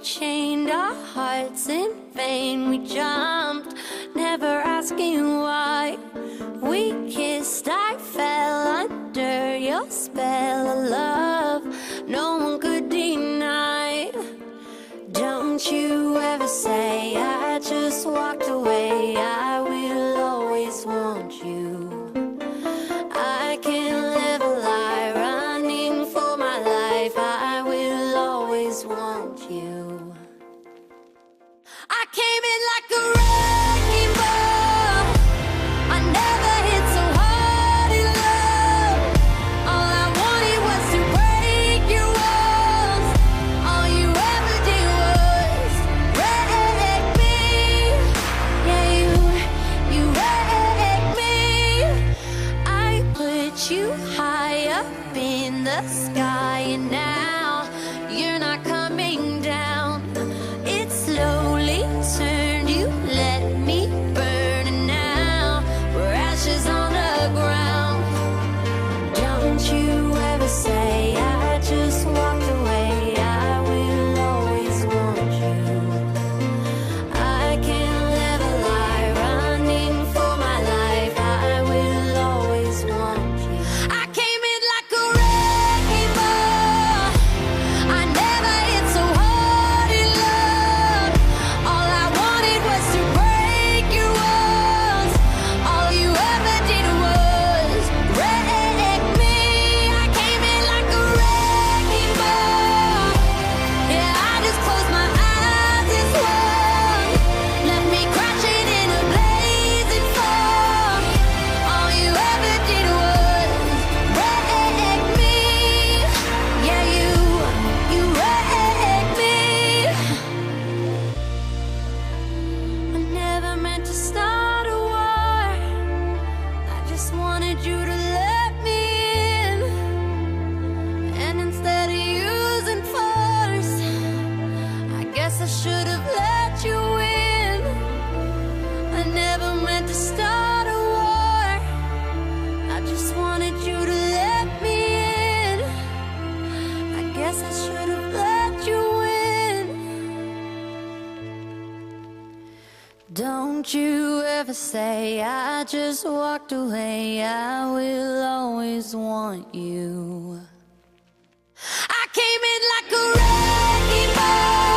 chained our hearts in vain. We jumped, never asking why. We kissed, I fell under your spell of love no one could deny. Don't you ever say I just walked away. I will always want you. I can't live a lie, running for my life. I will always want you. I came in like a wrecking ball. I never hit so hard in love. All I wanted was to break your walls. All you ever did was wreck me. Yeah, you wrecked me. I put you high up in the sky, and now you're not coming down. It slowly turned, you let me burn, and now we're ashes on the ground. Don't you ever say I just walked away. I will always want you. I can't live a lie, running for my life. I will always want you. I came in like a wrecking ball. I never hit so hard in love. All I wanted was to break your walls. All you ever did was wreck me. I came in like a wrecking ball. Yeah, I just closed my eyes and swung. Left me crashing in a blazing fall. All you ever did was wreck me. Yeah, you wrecked me. I never meant to start a war. I just wanted you to let me in. And instead of using force, I guess I should have let you in. I never meant to start a war. I just wanted you to let me in. I guess I should have let you in. Don't you ever say I just walked away. I will always want you. I came in like a wrecking ball.